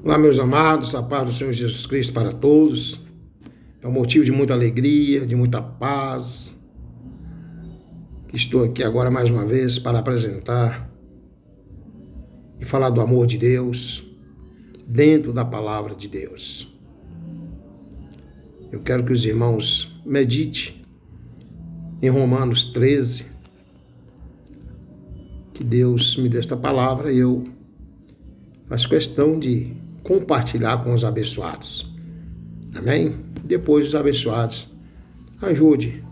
Olá, meus amados, a paz do Senhor Jesus Cristo para todos. É um motivo de muita alegria, de muita paz. Estou aqui agora mais uma vez para apresentar e falar do amor de Deus dentro da palavra de Deus. Eu quero que os irmãos meditem em Romanos 13, que Deus me dê esta palavra e eu faço questão de compartilhar com os abençoados. Amém? Depois os abençoados, ajude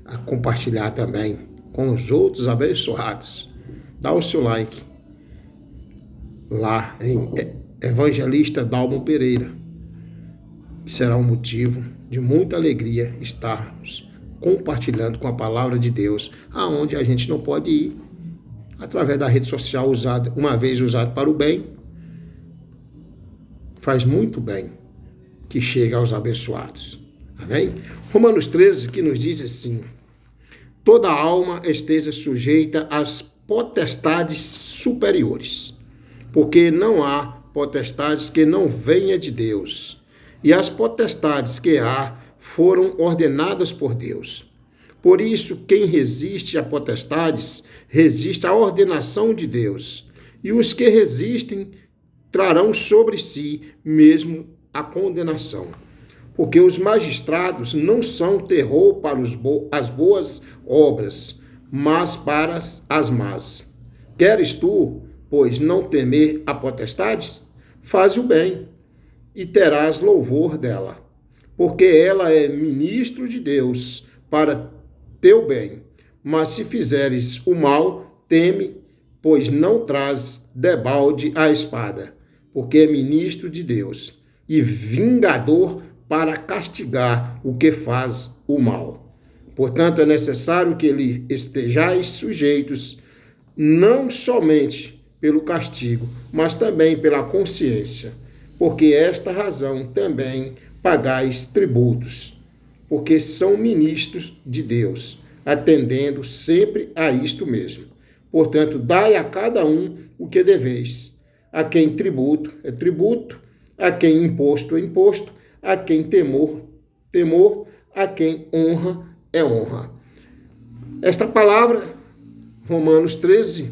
a compartilhar também com os outros abençoados. Dá o seu like lá em Evangelista Dalmo Pereira, que será um motivo de muita alegria estarmos compartilhando com a palavra de Deus, aonde a gente não pode ir, através da rede social usada, uma vez usada para o bem, faz muito bem que chega aos abençoados. Amém? Romanos 13, que nos diz assim: toda alma esteja sujeita às potestades superiores, porque não há potestades que não venha de Deus, e as potestades que há foram ordenadas por Deus. Por isso, quem resiste a potestades, resiste à ordenação de Deus, e os que resistem trarão sobre si mesmo a condenação. Porque os magistrados não são terror para as boas obras, mas para as más. Queres tu, pois, não temer a potestades? Faze o bem, e terás louvor dela, porque ela é ministro de Deus para teu bem. Mas se fizeres o mal, teme, pois não traz debalde a espada, porque é ministro de Deus e vingador para castigar o que faz o mal. Portanto, é necessário que lhe estejais sujeitos, não somente pelo castigo, mas também pela consciência, porque esta razão também pagais tributos, porque são ministros de Deus, atendendo sempre a isto mesmo. Portanto, dai a cada um o que deveis. A quem tributo é tributo, a quem imposto é imposto, a quem temor, temor, a quem honra é honra. Esta palavra, Romanos 13,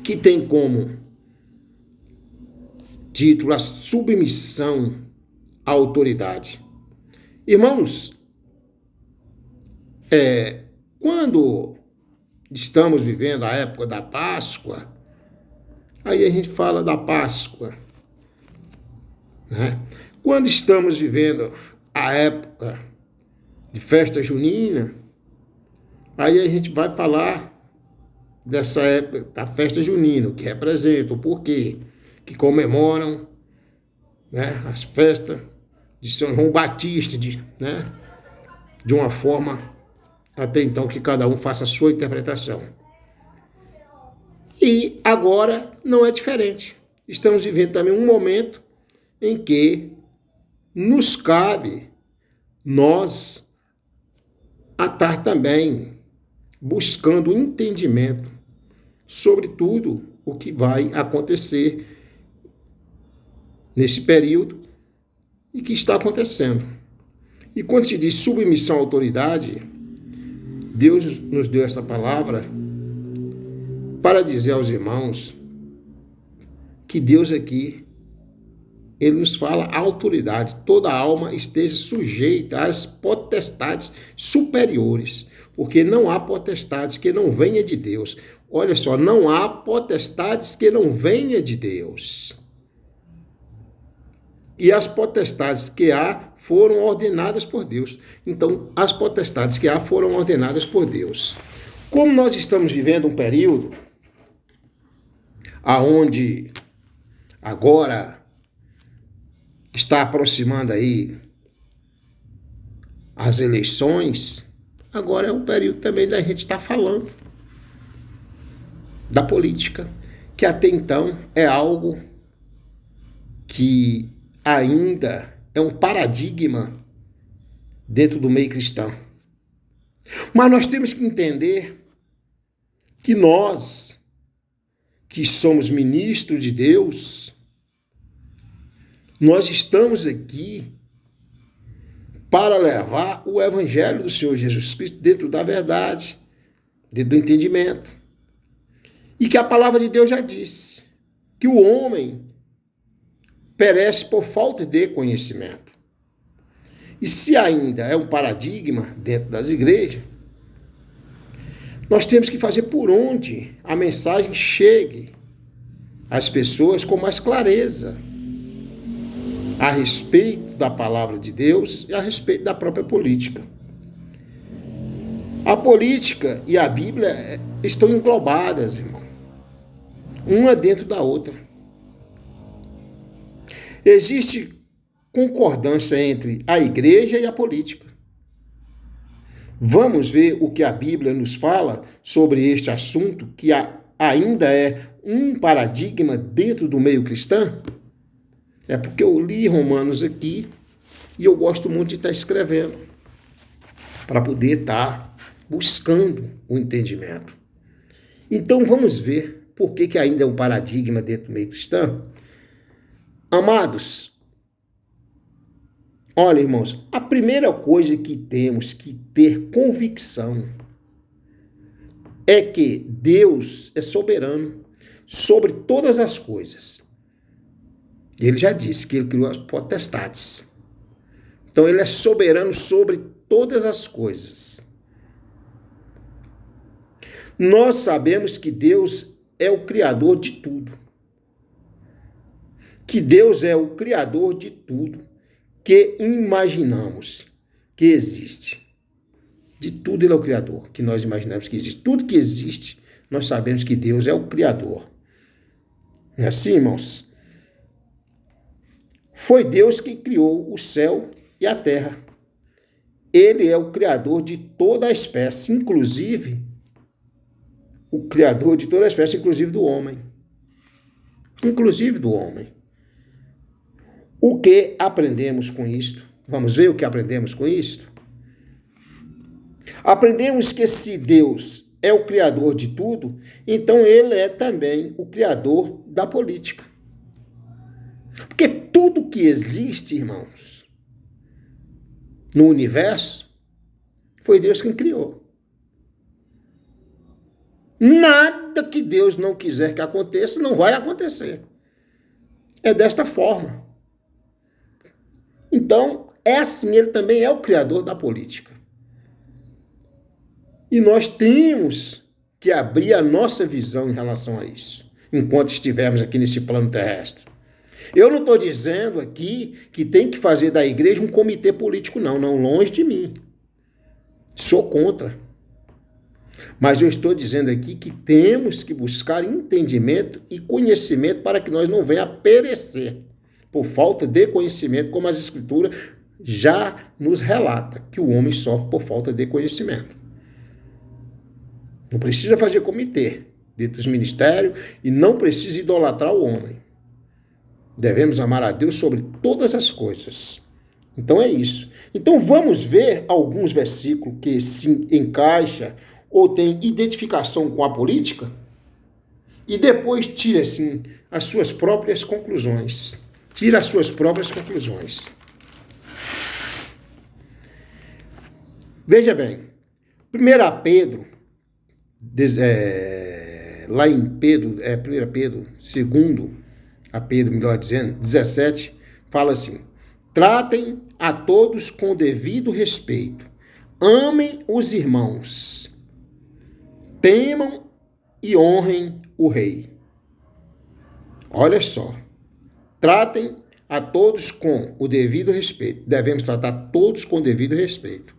que tem como título a submissão à autoridade. Irmãos, quando estamos vivendo a época da Páscoa, aí a gente fala da Páscoa, né? Quando estamos vivendo a época de festa junina, aí a gente vai falar dessa época da festa junina, o que representa, o porquê, que comemoram, né, as festas de São João Batista, né, de uma forma até então que cada um faça a sua interpretação. E agora não é diferente. Estamos vivendo também um momento em que nos cabe nós estar também buscando entendimento sobre tudo o que vai acontecer nesse período e que está acontecendo. E quando se diz submissão à autoridade, Deus nos deu essa palavra para dizer aos irmãos que Deus aqui, Ele nos fala a autoridade, toda alma esteja sujeita às potestades superiores, porque não há potestades que não venha de Deus. Olha só, não há potestades que não venha de Deus. E as potestades que há foram ordenadas por Deus. Então, as potestades que há foram ordenadas por Deus. Como nós estamos vivendo um período aonde agora está aproximando aí as eleições, agora é um período também da gente estar falando da política, que até então é algo que ainda é um paradigma dentro do meio cristão. Mas nós temos que entender que nós, que somos ministros de Deus, Nós estamos aqui para levar o evangelho do Senhor Jesus Cristo dentro da verdade, dentro do entendimento. E que a palavra de Deus já disse que o homem perece por falta de conhecimento. E se ainda é um paradigma dentro das igrejas, nós temos que fazer por onde a mensagem chegue às pessoas com mais clareza a respeito da palavra de Deus e a respeito da própria política. A política e a Bíblia estão englobadas, irmão, uma dentro da outra. Existe concordância entre a igreja e a política. Vamos ver o que a Bíblia nos fala sobre este assunto, que ainda é um paradigma dentro do meio cristão? É porque eu li Romanos aqui e eu gosto muito de estar escrevendo para poder estar buscando o entendimento. Então vamos ver por que ainda é um paradigma dentro do meio cristão. Amados, olha, irmãos, a primeira coisa que temos que ter convicção é que Deus é soberano sobre todas as coisas. Ele já disse que ele criou as potestades. Então ele é soberano sobre todas as coisas. Nós sabemos que Deus é o criador de tudo. Que Deus é o criador de tudo que imaginamos que existe. De tudo ele é o criador, que nós imaginamos que existe. Tudo que existe, nós sabemos que Deus é o criador. Não é assim, irmãos? Foi Deus que criou o céu e a terra. Ele é o criador de toda a espécie, inclusive o criador de toda a espécie, inclusive do homem. Inclusive do homem. O que aprendemos com isto? Vamos ver o que aprendemos com isto? Aprendemos que se Deus é o criador de tudo, então ele é também o criador da política. Porque tudo que existe, irmãos, no universo, foi Deus quem criou. Nada que Deus não quiser que aconteça, não vai acontecer. É desta forma. Então, é assim, ele também é o criador da política. E nós temos que abrir a nossa visão em relação a isso, enquanto estivermos aqui nesse plano terrestre. Eu não estou dizendo aqui que tem que fazer da igreja um comitê político, não, longe de mim. Sou contra. Mas eu estou dizendo aqui que temos que buscar entendimento e conhecimento para que nós não venha a perecer por falta de conhecimento, como as Escrituras já nos relata que o homem sofre por falta de conhecimento. Não precisa fazer comitê dentro dos ministérios e não precisa idolatrar o homem. Devemos amar a Deus sobre todas as coisas. Então é isso. Então vamos ver alguns versículos que se encaixa ou tem identificação com a política e depois tira assim as suas próprias conclusões. Tira as suas próprias conclusões. Veja bem, 1 Pedro, lá em Pedro, 1 Pedro, 2 a Pedro, melhor dizendo, 17, fala assim: tratem a todos com devido respeito, amem os irmãos, temam e honrem o rei. Olha só, tratem a todos com o devido respeito. Devemos tratar todos com o devido respeito.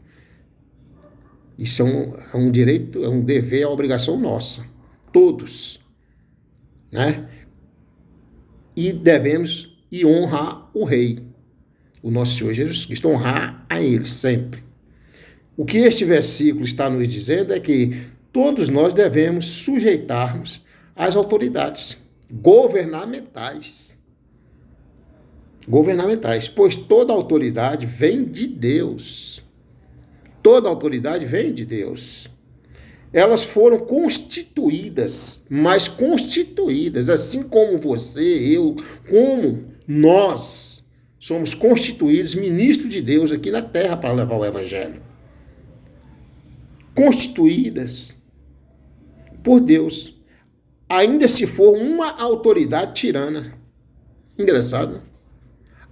Isso é um direito, é um dever, é uma obrigação nossa. Todos. Né? E devemos honrar o rei, o nosso Senhor Jesus Cristo, honrar a ele sempre. O que este versículo está nos dizendo é que todos nós devemos sujeitarmos às autoridades governamentais. Pois toda autoridade vem de Deus. Toda autoridade vem de Deus. Elas foram constituídas, mas constituídas, assim como você, eu, como nós, somos constituídos ministros de Deus aqui na terra para levar o evangelho. Constituídas por Deus, ainda se for uma autoridade tirana. Engraçado.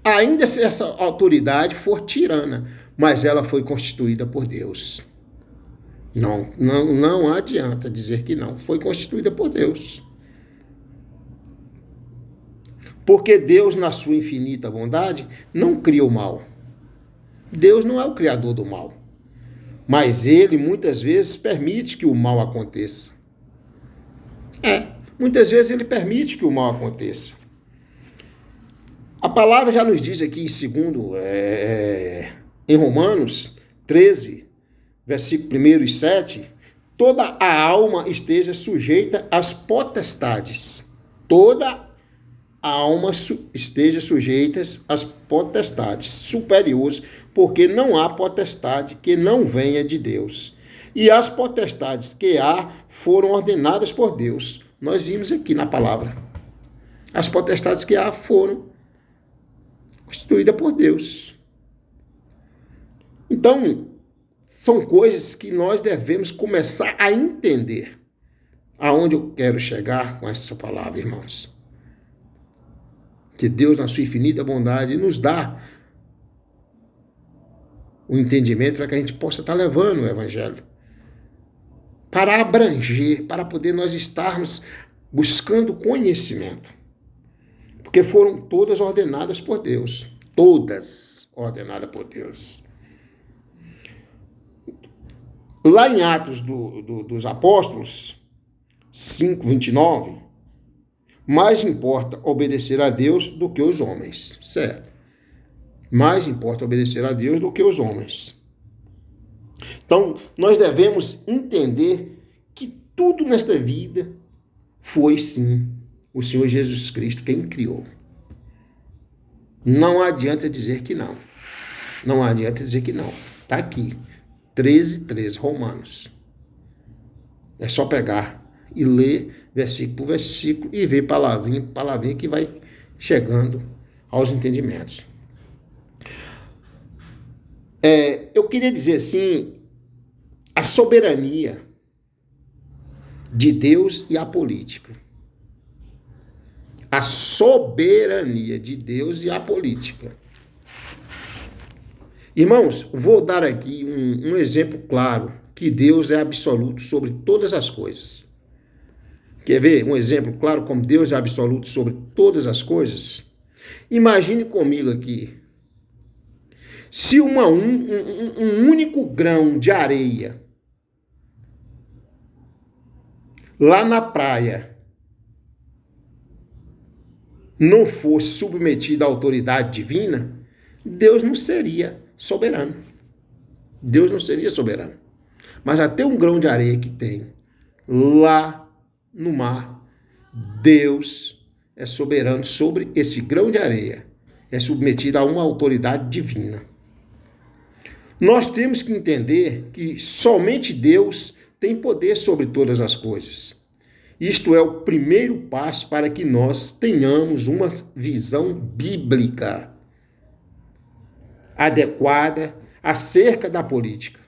Ainda se essa autoridade for tirana, mas ela foi constituída por Deus. Não adianta dizer que não. Foi constituída por Deus. Porque Deus, na sua infinita bondade, não cria o mal. Deus não é o criador do mal. Mas Ele, muitas vezes, permite que o mal aconteça. Muitas vezes Ele permite que o mal aconteça. A palavra já nos diz aqui, em Romanos 13, versículo 1 e 7, toda a alma esteja sujeita às potestades. Toda a alma esteja sujeita às potestades superiores, porque não há potestade que não venha de Deus. E as potestades que há foram ordenadas por Deus. Nós vimos aqui na palavra. As potestades que há foram constituídas por Deus. Então, são coisas que nós devemos começar a entender. Aonde eu quero chegar com essa palavra, irmãos? Que Deus, na sua infinita bondade, nos dá o entendimento para que a gente possa estar levando o evangelho. Para abranger, para poder nós estarmos buscando conhecimento. Porque foram todas ordenadas por Deus. Todas ordenadas por Deus. Lá em Atos dos Apóstolos 5, 29, mais importa obedecer a Deus do que os homens. Certo. Mais importa obedecer a Deus do que os homens. Então, nós devemos entender que tudo nesta vida foi, sim, o Senhor Jesus Cristo quem criou. Não adianta dizer que não. Não adianta dizer que não. Está aqui. 13, Romanos. É só pegar e ler versículo por versículo e ver palavrinha que vai chegando aos entendimentos. Eu queria dizer assim, a soberania de Deus e a política. A soberania de Deus e a política. Irmãos, vou dar aqui um exemplo claro, que Deus é absoluto sobre todas as coisas. Quer ver um exemplo claro como Deus é absoluto sobre todas as coisas? Imagine comigo aqui, se um único grão de areia lá na praia não fosse submetido à autoridade divina, Deus não seria soberano. Deus não seria soberano. Mas até um grão de areia que tem lá no mar, Deus é soberano sobre esse grão de areia. É submetido a uma autoridade divina. Nós temos que entender que somente Deus tem poder sobre todas as coisas. Isto é o primeiro passo para que nós tenhamos uma visão bíblica adequada acerca da política.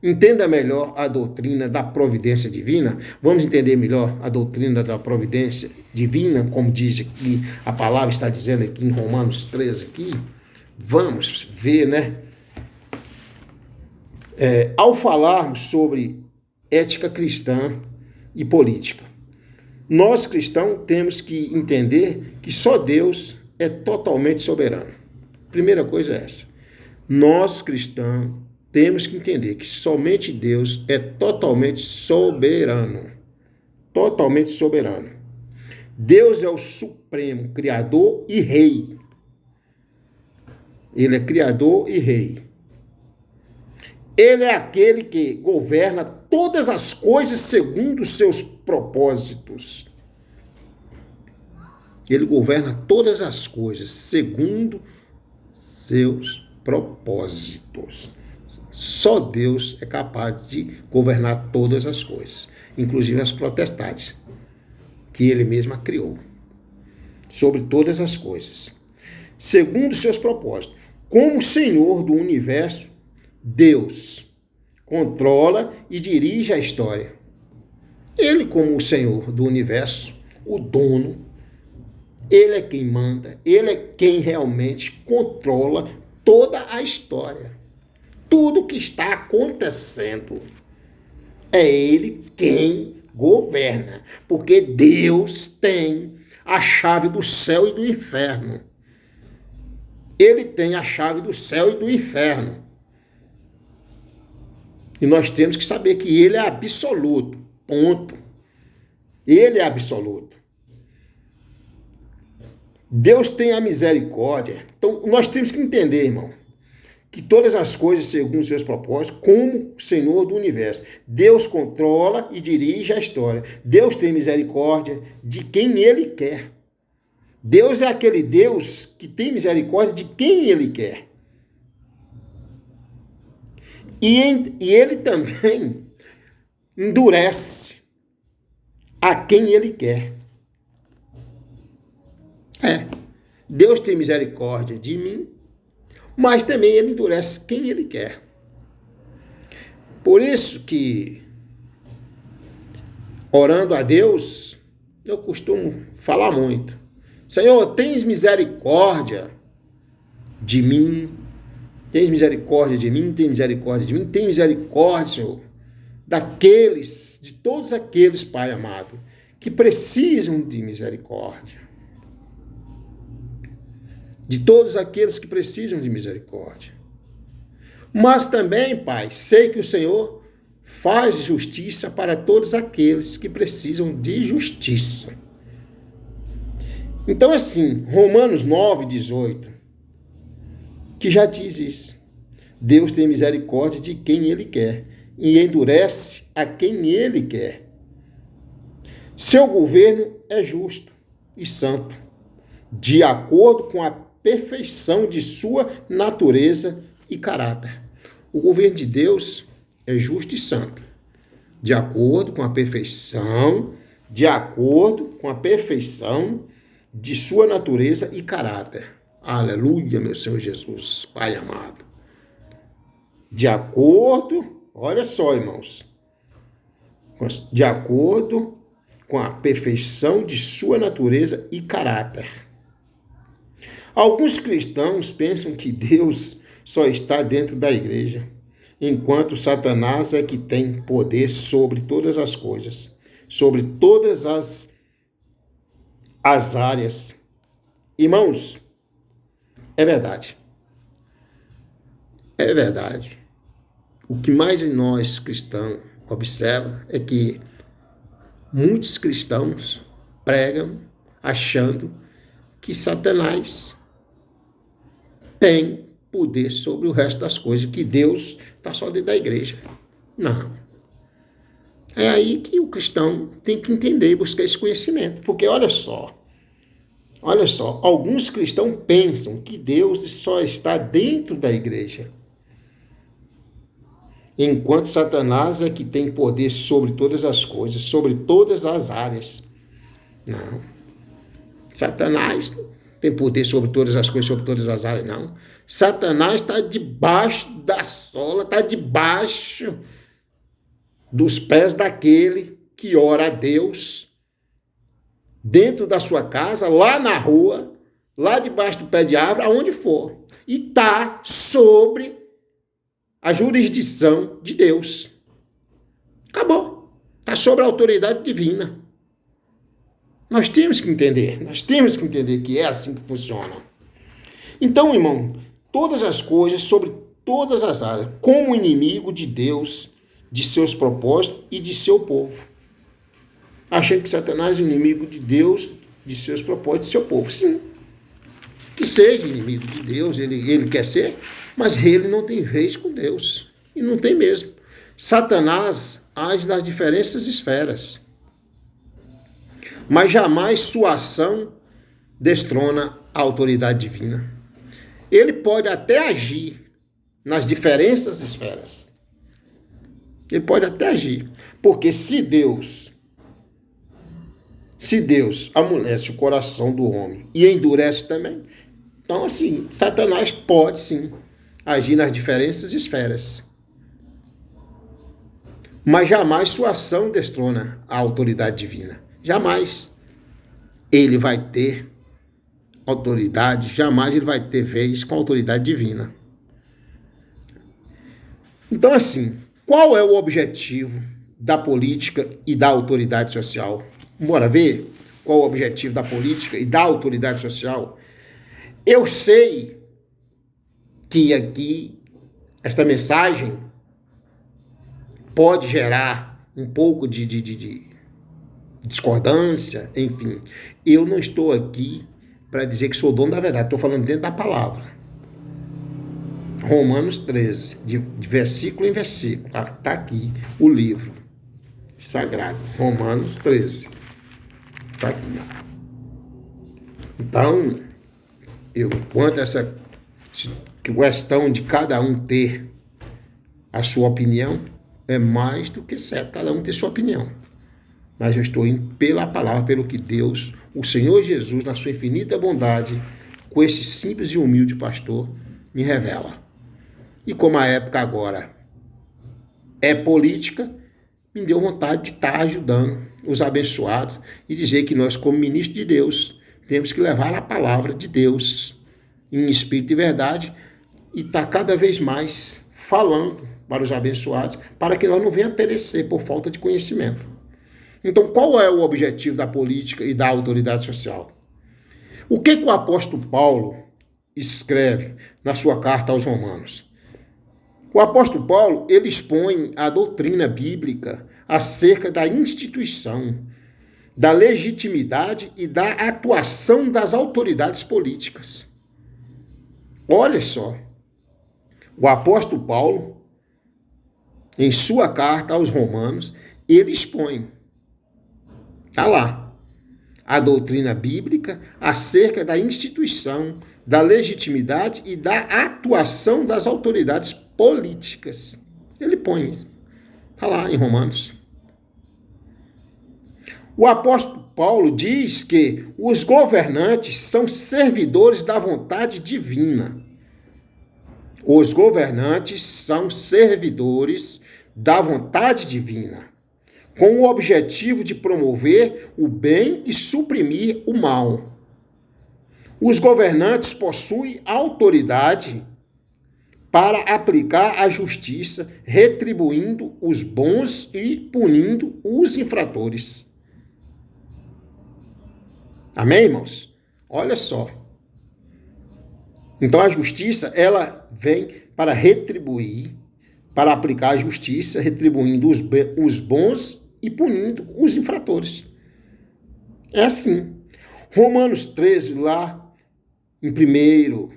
Entenda melhor a doutrina da providência divina. Vamos entender melhor a doutrina da providência divina, como diz aqui, a palavra está dizendo aqui em Romanos 13 aqui. Vamos ver, né? Ao falarmos sobre ética cristã e política, nós cristãos temos que entender que só Deus é totalmente soberano. Primeira coisa é essa. Nós cristãos temos que entender que somente Deus é totalmente soberano. Totalmente soberano. Deus é o supremo criador e rei. Ele é criador e rei. Ele é aquele que governa todas as coisas segundo os seus propósitos. Ele governa todas as coisas segundo seus propósitos. Só Deus é capaz de governar todas as coisas, inclusive as potestades, que Ele mesmo criou, sobre todas as coisas. segundo seus propósitos. Como Senhor do universo, Deus controla e dirige a história. Ele, como o Senhor do universo, o dono, ele é quem manda, ele é quem realmente controla toda a história. Tudo que está acontecendo, é ele quem governa, porque Deus tem a chave do céu e do inferno. Ele tem a chave do céu e do inferno. E nós temos que saber que ele é absoluto, ponto. Ele é absoluto. Deus tem a misericórdia. Então, nós temos que entender, irmão, que todas as coisas segundo seus propósitos, como Senhor do universo. Deus controla e dirige a história. Deus tem misericórdia de quem ele quer. Deus é aquele Deus que tem misericórdia de quem ele quer. E ele também endurece a quem ele quer. Deus tem misericórdia de mim, mas também ele endurece quem ele quer. Por isso que, orando a Deus, eu costumo falar muito. Senhor, tens misericórdia de mim, tens misericórdia de mim, tens misericórdia de mim, tens misericórdia, Senhor, de todos aqueles, Pai amado, que precisam de misericórdia. De todos aqueles que precisam de misericórdia. Mas também, Pai, sei que o Senhor faz justiça para todos aqueles que precisam de justiça. Então, assim, Romanos 9:18, que já diz isso. Deus tem misericórdia de quem ele quer e endurece a quem ele quer. Seu governo é justo e santo, de acordo com a perfeição de sua natureza e caráter. O governo de Deus é justo e santo, de acordo com a perfeição, de sua natureza e caráter. Aleluia, meu Senhor Jesus, Pai amado. De acordo, olha só, irmãos, de acordo com a perfeição de sua natureza e caráter. Alguns cristãos pensam que Deus só está dentro da igreja, enquanto Satanás é que tem poder sobre todas as coisas, sobre todas as áreas. Irmãos, é verdade. É verdade. O que mais nós cristãos observa é que muitos cristãos pregam achando que Satanás tem poder sobre o resto das coisas, que Deus está só dentro da igreja. Não. É aí que o cristão tem que entender e buscar esse conhecimento. Porque olha só, alguns cristãos pensam que Deus só está dentro da igreja, enquanto Satanás é que tem poder sobre todas as coisas, sobre todas as áreas. Não. Satanás tem poder sobre todas as coisas, sobre todas as áreas, não. Satanás está debaixo da sola, está debaixo dos pés daquele que ora a Deus, dentro da sua casa, lá na rua, lá debaixo do pé de árvore, aonde for. E está sobre a jurisdição de Deus. Acabou. Está sobre a autoridade divina. Nós temos que entender que é assim que funciona. Então, irmão, todas as coisas, sobre todas as áreas, como inimigo de Deus, de seus propósitos e de seu povo. Achando que Satanás é inimigo de Deus, de seus propósitos e de seu povo. Sim, que seja inimigo de Deus, ele quer ser, mas ele não tem vez com Deus. E não tem mesmo. Satanás age nas diferentes esferas, mas jamais sua ação destrona a autoridade divina. Ele pode até agir nas diferentes esferas. Ele pode até agir. Porque se Deus amolece o coração do homem e endurece também, Então, assim, Satanás pode, sim, agir nas diferentes esferas. Mas jamais sua ação destrona a autoridade divina. Jamais ele vai ter autoridade, jamais ele vai ter vez com a autoridade divina. Então, assim, qual é o objetivo da política e da autoridade social? Bora ver qual é o objetivo da política e da autoridade social? Eu sei que aqui esta mensagem pode gerar um pouco de discordância, enfim. Eu não estou aqui para dizer que sou dono da verdade, estou falando dentro da palavra. Romanos 13, de versículo em versículo. Está aqui o livro sagrado. Romanos 13. Está aqui. Então, quanto a essa questão de cada um ter a sua opinião, é mais do que certo. Cada um ter sua opinião. Mas eu estou indo pela palavra, pelo que Deus, o Senhor Jesus, na sua infinita bondade, com esse simples e humilde pastor, me revela. E como a época agora é política, me deu vontade de estar ajudando os abençoados e dizer que nós, como ministros de Deus, temos que levar a palavra de Deus em espírito e verdade e estar cada vez mais falando para os abençoados, para que nós não venhamos a perecer por falta de conhecimento. Então, qual é o objetivo da política e da autoridade social? O que o apóstolo Paulo escreve na sua carta aos Romanos? O apóstolo Paulo, ele expõe a doutrina bíblica acerca da instituição, da legitimidade e da atuação das autoridades políticas. Olha só, o apóstolo Paulo, em sua carta aos Romanos, ele expõe, está lá, a doutrina bíblica acerca da instituição, da legitimidade e da atuação das autoridades políticas. Ele põe, está lá em Romanos. O apóstolo Paulo diz que os governantes são servidores da vontade divina. Os governantes são servidores da vontade divina, com o objetivo de promover o bem e suprimir o mal. Os governantes possuem autoridade para aplicar a justiça, retribuindo os bons e punindo os infratores. Amém, irmãos? Olha só. Então a justiça, ela vem para retribuir, para aplicar a justiça, retribuindo os bons e punindo os infratores. É assim. Romanos 13, lá em primeiro,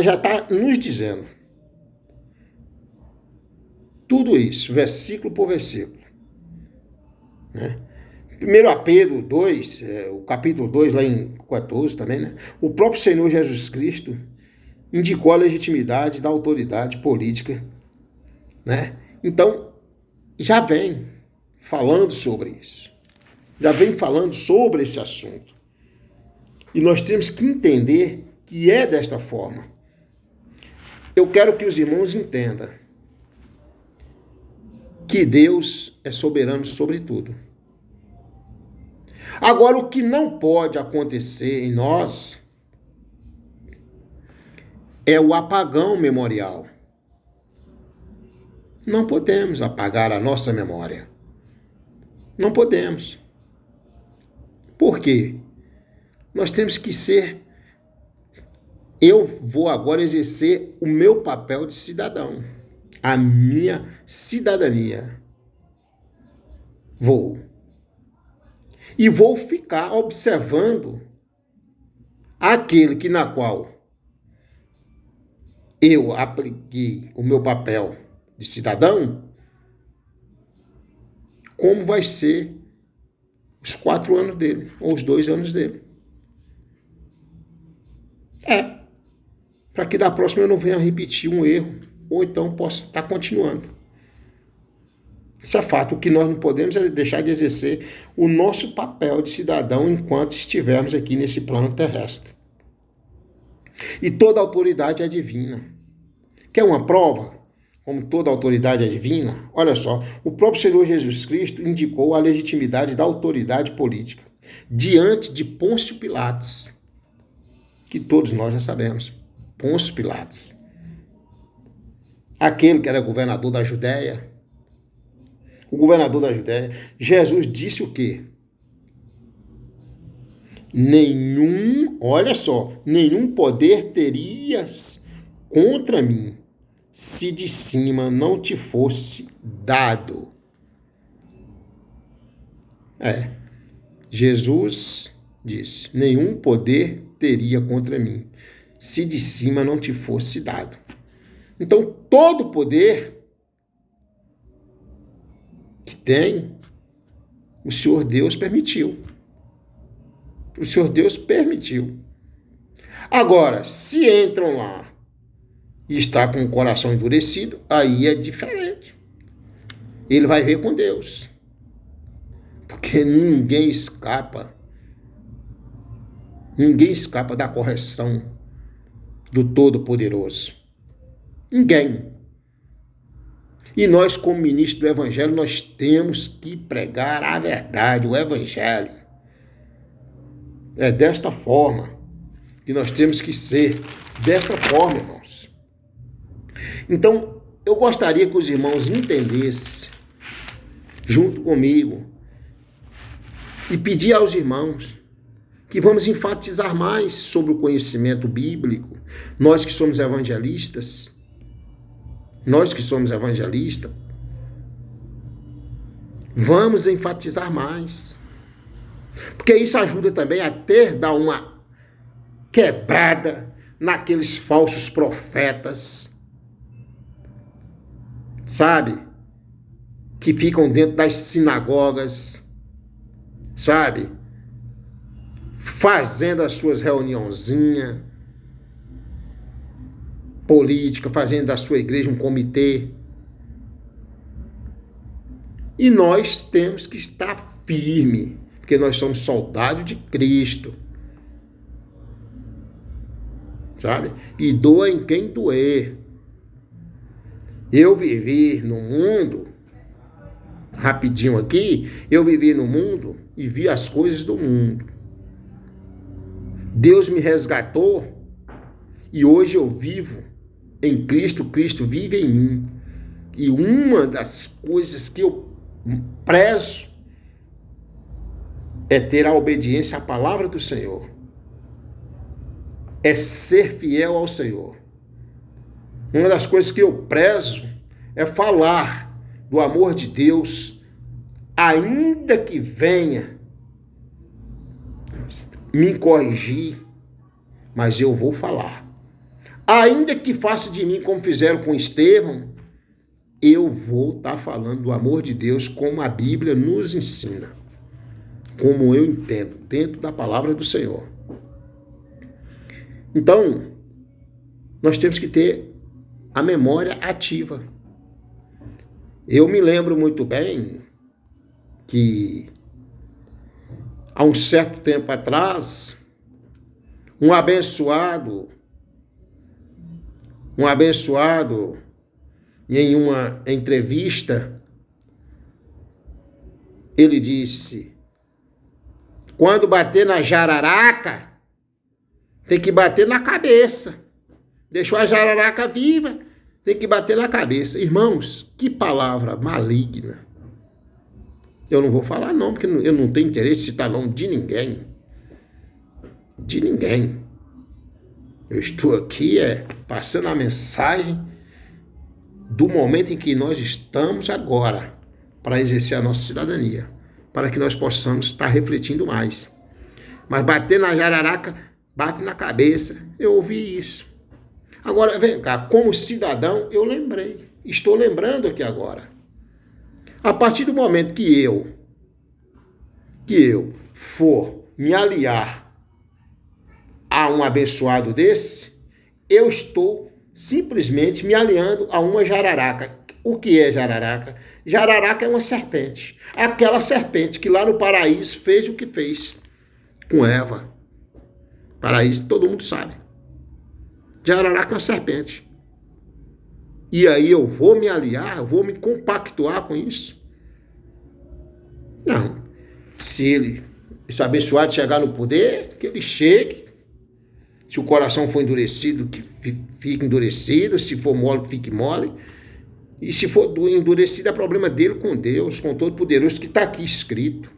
já está nos dizendo tudo isso, versículo por versículo. Né? 1 Pedro 2, o capítulo 2, lá em 14 também, né? O próprio Senhor Jesus Cristo indicou a legitimidade da autoridade política, né? Então, já vem falando sobre isso. Já vem falando sobre esse assunto. E nós temos que entender que é desta forma. Eu quero que os irmãos entendam que Deus é soberano sobre tudo. Agora, o que não pode acontecer em nós é o apagão memorial. Não podemos apagar a nossa memória. Não podemos. Por quê? Nós temos que ser... Eu vou agora exercer o meu papel de cidadão. A minha cidadania. E vou ficar observando aquele que na qual eu apliquei o meu papel de cidadão, como vai ser os 4 anos dele, ou os 2 anos dele. Para que da próxima eu não venha repetir um erro, ou então possa estar continuando. Isso é fato. O que nós não podemos é deixar de exercer o nosso papel de cidadão enquanto estivermos aqui nesse plano terrestre. E toda autoridade é divina. Quer uma prova? Como toda autoridade é divina? Olha só, o próprio Senhor Jesus Cristo indicou a legitimidade da autoridade política diante de Pôncio Pilatos, que todos nós já sabemos. Pôncio Pilatos. Aquele que era governador da Judéia. O governador da Judéia. Jesus disse o quê? Olha só, nenhum poder terias contra mim, se de cima não te fosse dado. Jesus disse, nenhum poder teria contra mim, se de cima não te fosse dado. Então, todo poder que tem, o Senhor Deus permitiu. O Senhor Deus permitiu. Agora, se entram lá e está com o coração endurecido, aí é diferente. Ele vai ver com Deus. Porque ninguém escapa. Ninguém escapa da correção do Todo-Poderoso. Ninguém. E nós, como ministro do Evangelho, nós temos que pregar a verdade, o Evangelho. É desta forma que nós temos que ser. Desta forma, irmãos. Então, eu gostaria que os irmãos entendessem, junto comigo, e pedir aos irmãos que vamos enfatizar mais sobre o conhecimento bíblico. Nós que somos evangelistas, vamos enfatizar mais. Porque isso ajuda também a dar uma quebrada naqueles falsos profetas, sabe? Que ficam dentro das sinagogas, sabe? Fazendo as suas reuniãozinhas políticas, fazendo da sua igreja um comitê. E nós temos que estar firme, porque nós somos soldados de Cristo. Sabe? E doa em quem doer. Eu vivi no mundo, rapidinho aqui, eu vivi no mundo e vi as coisas do mundo. Deus me resgatou e hoje eu vivo em Cristo, Cristo vive em mim. E uma das coisas que eu prezo é ter a obediência à palavra do Senhor. É ser fiel ao Senhor. Uma das coisas que eu prezo é falar do amor de Deus, ainda que venha me corrigir, mas eu vou falar. Ainda que faça de mim como fizeram com Estevão, eu vou estar falando do amor de Deus como a Bíblia nos ensina, como eu entendo, dentro da palavra do Senhor. Então, nós temos que ter a memória ativa. Eu me lembro muito bem que há um certo tempo atrás, um abençoado, em uma entrevista, ele disse: quando bater na jararaca, tem que bater na cabeça. Deixou a jararaca viva, tem que bater na cabeça. Irmãos, que palavra maligna. Eu não vou falar não, porque eu não tenho interesse de citar nome de ninguém. De ninguém. Eu estou aqui passando a mensagem do momento em que nós estamos agora para exercer a nossa cidadania, para que nós possamos estar refletindo mais. Mas bater na jararaca, bate na cabeça. Eu ouvi isso. Agora, vem cá, como cidadão, eu lembrei. Estou lembrando aqui agora. A partir do momento que eu for me aliar a um abençoado desse, eu estou simplesmente me aliando a uma jararaca. O que é jararaca? Jararaca é uma serpente. Aquela serpente que lá no paraíso fez o que fez com Eva. Paraíso, todo mundo sabe. Jararaca é uma serpente. E aí eu vou me aliar, eu vou me compactuar com isso? Não. Se esse abençoado chegar no poder, que ele chegue. Se o coração for endurecido, que fique endurecido. Se for mole, que fique mole. E se for endurecido, é problema dele com Deus, com Todo-Poderoso, que está aqui escrito.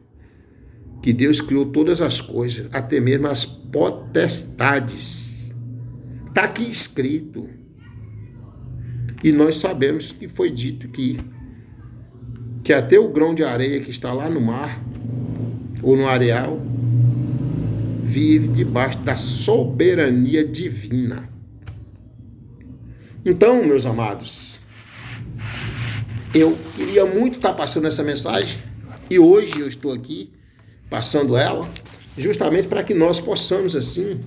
Que Deus criou todas as coisas, até mesmo as potestades. Está aqui escrito. E nós sabemos que foi dito que até o grão de areia que está lá no mar, ou no areal, vive debaixo da soberania divina. Então, meus amados, eu queria muito estar passando essa mensagem, e hoje eu estou aqui passando ela, justamente para que nós possamos, assim,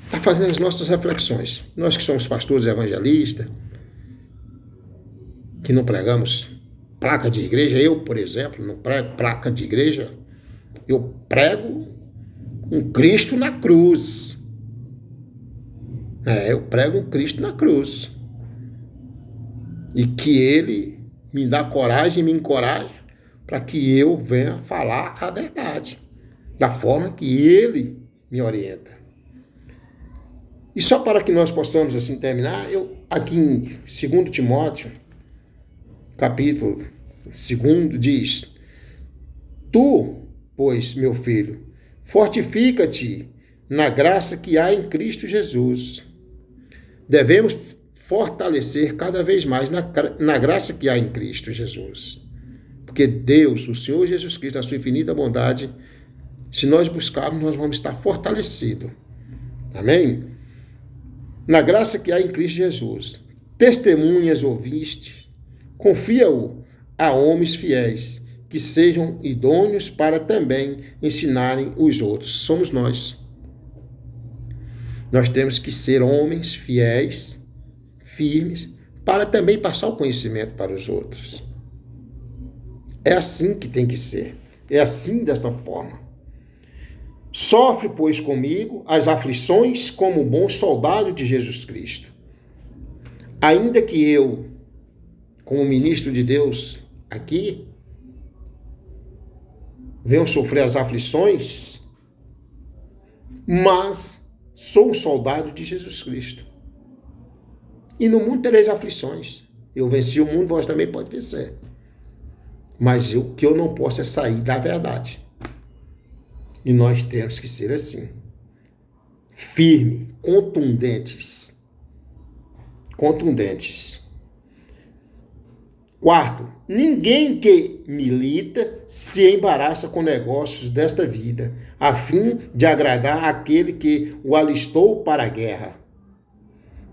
estar fazendo as nossas reflexões. Nós que somos pastores evangelistas, que não pregamos placa de igreja, eu, por exemplo, não prego placa de igreja, eu prego um Cristo na cruz. Eu prego um Cristo na cruz. E que Ele me dá coragem, me encoraja, para que eu venha falar a verdade, da forma que Ele me orienta. E só para que nós possamos assim terminar, eu aqui em 2 Timóteo, capítulo 2, diz: Tu, pois, meu filho, fortifica-te na graça que há em Cristo Jesus. Devemos fortalecer cada vez mais na graça que há em Cristo Jesus. Porque Deus, o Senhor Jesus Cristo, na sua infinita bondade, se nós buscarmos, nós vamos estar fortalecidos. Amém? Na graça que há em Cristo Jesus. Testemunhas ouviste, confia-o a homens fiéis, que sejam idôneos para também ensinarem os outros. Somos nós. Nós temos que ser homens fiéis, firmes, para também passar o conhecimento para os outros. É assim que tem que ser. É assim, dessa forma. Sofre, pois, comigo as aflições como um bom soldado de Jesus Cristo. Ainda que eu, como ministro de Deus aqui, venho sofrer as aflições, mas sou um soldado de Jesus Cristo. E no mundo tereis aflições. Eu venci o mundo, vós também pode vencer. Mas o que eu não posso é sair da verdade. E nós temos que ser assim. Firme, contundentes. Contundentes. Quarto, ninguém que milita se embaraça com negócios desta vida, a fim de agradar aquele que o alistou para a guerra.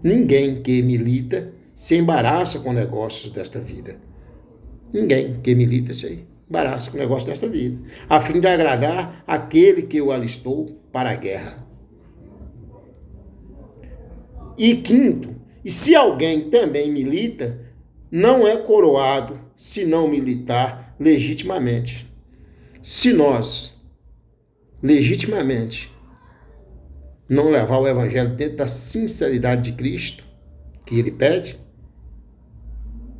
Ninguém que milita se embaraça com negócios desta vida. Ninguém que milita se embaraça com negócios desta vida, a fim de agradar aquele que o alistou para a guerra. E quinto, e se alguém também milita, não é coroado se não militar legitimamente. Se nós, legitimamente, não levar o evangelho dentro da sinceridade de Cristo, que ele pede,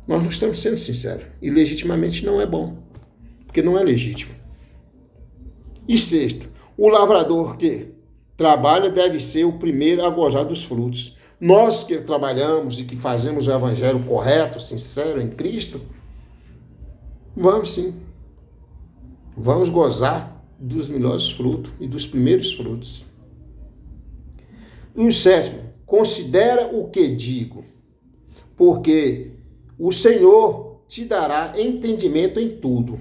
nós não estamos sendo sinceros. E legitimamente não é bom, porque não é legítimo. E sexto, o lavrador que trabalha deve ser o primeiro a gozar dos frutos. Nós que trabalhamos e que fazemos o evangelho correto, sincero em Cristo, vamos sim. Vamos gozar dos melhores frutos e dos primeiros frutos. E o sétimo, considera o que digo, porque o Senhor te dará entendimento em tudo.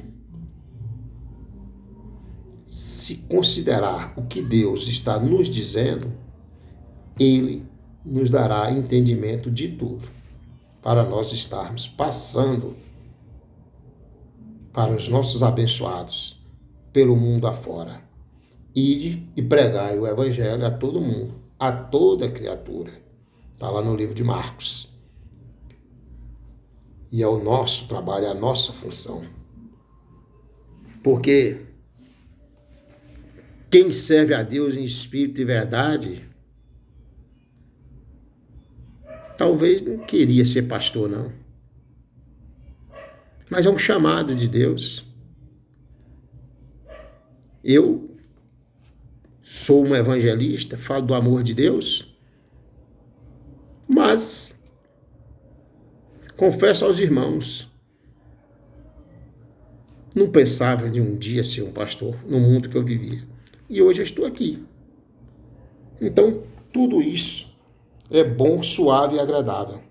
Se considerar o que Deus está nos dizendo, Ele nos dará entendimento de tudo, para nós estarmos passando para os nossos abençoados pelo mundo afora. Ide e pregai o evangelho a todo mundo, a toda criatura. Está lá no livro de Marcos. E é o nosso trabalho, é a nossa função. Porque quem serve a Deus em espírito e verdade Talvez não queria ser pastor, não. Mas é um chamado de Deus. Eu sou um evangelista, falo do amor de Deus, mas confesso aos irmãos, não pensava de um dia ser um pastor no mundo que eu vivia. E hoje eu estou aqui. Então, tudo isso é bom, suave e agradável.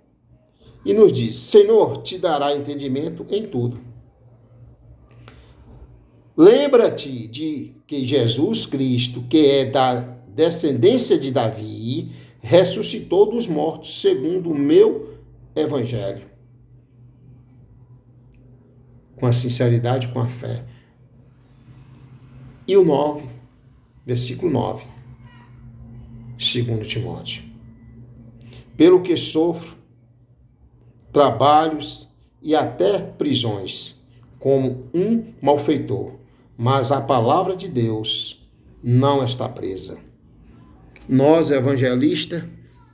E nos diz, Senhor, te dará entendimento em tudo. Lembra-te de que Jesus Cristo, que é da descendência de Davi, ressuscitou dos mortos, segundo o meu evangelho. Com a sinceridade, com a fé. E o 9, versículo 9, 2 Timóteo. Pelo que sofro trabalhos e até prisões, como um malfeitor, mas a palavra de Deus não está presa. Nós, evangelistas,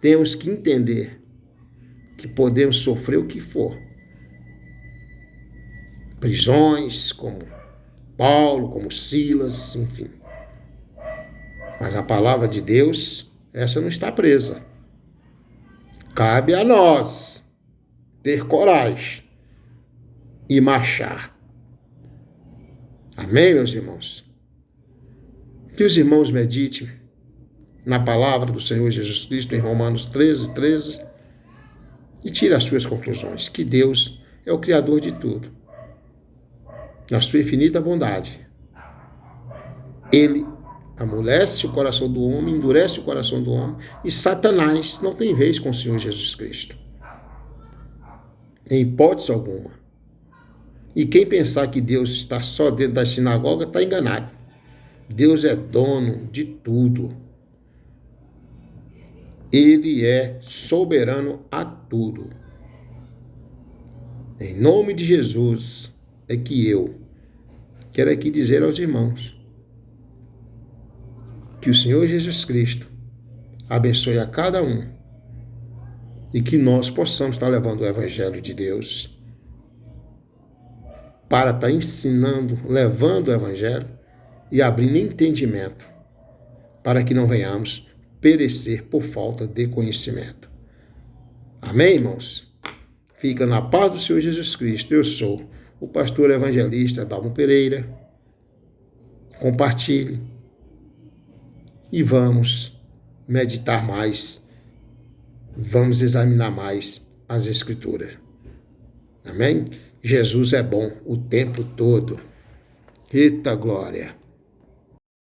temos que entender que podemos sofrer o que for. Prisões, como Paulo, como Silas, enfim. Mas a palavra de Deus, essa não está presa. Cabe a nós ter coragem e marchar. Amém, meus irmãos? Que os irmãos meditem na palavra do Senhor Jesus Cristo em Romanos 13, e tirem as suas conclusões, que Deus é o Criador de tudo. Na sua infinita bondade, Ele amolece o coração do homem, endurece o coração do homem, e Satanás não tem vez com o Senhor Jesus Cristo. Em hipótese alguma. E quem pensar que Deus está só dentro da sinagoga está enganado. Deus é dono de tudo. Ele é soberano a tudo. Em nome de Jesus é que eu quero aqui dizer aos irmãos que o Senhor Jesus Cristo abençoe a cada um e que nós possamos estar levando o Evangelho de Deus para estar ensinando, levando o Evangelho e abrindo entendimento para que não venhamos perecer por falta de conhecimento. Amém, irmãos? Fica na paz do Senhor Jesus Cristo. Eu sou o pastor evangelista Dalmo Pereira. Compartilhe e vamos meditar mais, vamos examinar mais as Escrituras. Amém? Jesus é bom o tempo todo. Eita glória!